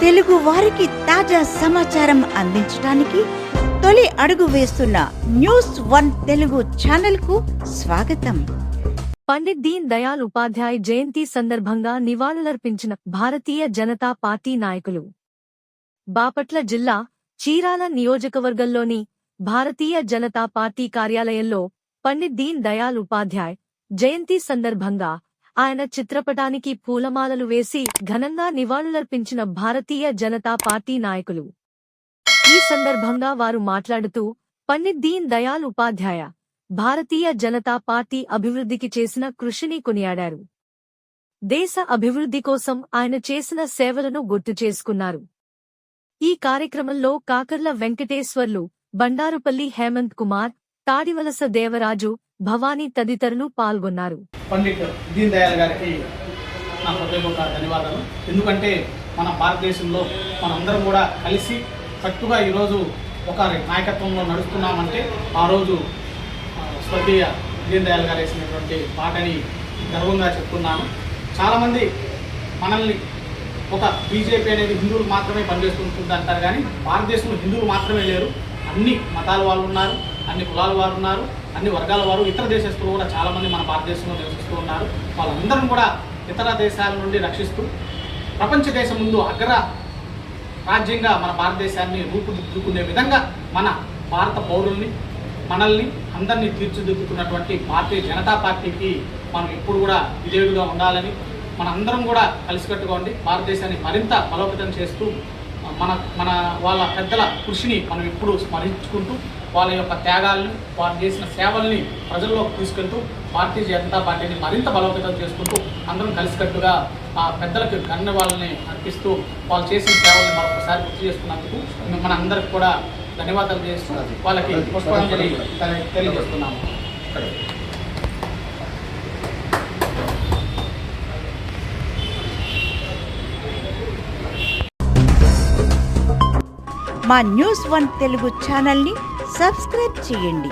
తెలుగు వారికి తాజా సమాచారం అందించడానికి తొలి అడుగు వేస్తున్న న్యూస్ వన్ తెలుగు ఛానల్ కు స్వాగతం. పండిత్ దీన్ దయాళ్ ఉపాధ్యాయ్ జయంతి సందర్భంగా నివాళులర్పించిన భారతీయ జనతా పార్టీ నాయకులు. బాపట్ల జిల్లా చీరాల నియోజకవర్గంలోని భారతీయ జనతా పార్టీ కార్యాలయంలో పండిత్ దీన్ దయాళ్ ఉపాధ్యాయ్ జయంతి సందర్భంగా ఆయన చిత్రపటానికి పూలమాలలు వేసి ఘనంగా నివాళులర్పించిన భారతీయ జనతా పార్టీ నాయకులు. ఈ సందర్భంగా వారు మాట్లాడుతూ పండిత్ దీన్ దయాళ్ ఉపాధ్యాయ భారతీయ జనతా పార్టీ అభివృద్ధికి చేసిన కృషిని కొనియాడారు. దేశ అభివృద్ధి కోసం ఆయన చేసిన సేవలను గుర్తు చేసుకున్నారు. ఈ కార్యక్రమంలో కాకర్ల వెంకటేశ్వర్లు, బండారుపల్లి హేమంత్ కుమార్, తాడివలస దేవరాజు, భవానీ తదితరులు పాల్గొన్నారు. పండిట్ దీన్ దయాళ్ గారికి నా హృదయపూర్వక ధన్యవాదాలు. ఎందుకంటే మన భారతదేశంలో మనందరం కూడా కలిసి కట్టుగా ఈరోజు ఒకరి నాయకత్వంలో నడుస్తున్నామంటే ఆ రోజు స్వర్గీయ దీన్ దయాళ్ గారు వేసినటువంటి పాటని గర్వంగా చెప్తున్నాను. చాలామంది మనల్ని ఒక బీజేపీ అనేది హిందువులు మాత్రమే పనిచేస్తుంటుంది అంటారు, కానీ భారతదేశంలో హిందువులు మాత్రమే లేరు, అన్ని మతాల వాళ్ళు ఉన్నారు, అన్ని కులాల వారు ఉన్నారు, అన్ని వర్గాల వారు, ఇతర దేశస్తులు కూడా చాలామంది మన భారతదేశంలో నివసిస్తూ ఉన్నారు. వాళ్ళందరం కూడా ఇతర దేశాల నుండి రక్షిస్తూ ప్రపంచ దేశం ముందు అగ్ర రాజ్యంగా మన భారతదేశాన్ని రూపుదిద్దుకునే విధంగా మన భారత పౌరుల్ని, మనల్ని అందరినీ తీర్చిదిద్దుతున్నటువంటి భారతీయ జనతా పార్టీకి మనం ఎప్పుడు కూడా విధేయుడుగా ఉండాలని, మనందరం కూడా కలిసికట్టుగా ఉండి భారతదేశాన్ని మరింత బలోపేతం చేస్తూ మన వాళ్ళ పెద్దల కృషిని మనం ఎప్పుడు స్మరించుకుంటూ వాళ్ళ యొక్క త్యాగాలను, వారు చేసిన సేవల్ని ప్రజల్లోకి తీసుకెళ్తూ భారతీయ జనతా పార్టీని మరింత బలోపేతం చేసుకుంటూ అందరం కలిసికట్టుగా ఆ పెద్దలకు వాళ్ళని అర్పిస్తూ వాళ్ళు చేసిన సేవల్ని మరొకసారి గుర్తు చేసుకున్నందుకు మన అందరికి కూడా ధన్యవాదాలు చేస్తూ వాళ్ళకి పుష్పాంజలి తెలియజేస్తున్నాము. మా న్యూస్ వన్ తెలుగు ఛానల్ని సబ్స్క్రైబ్ చేయండి.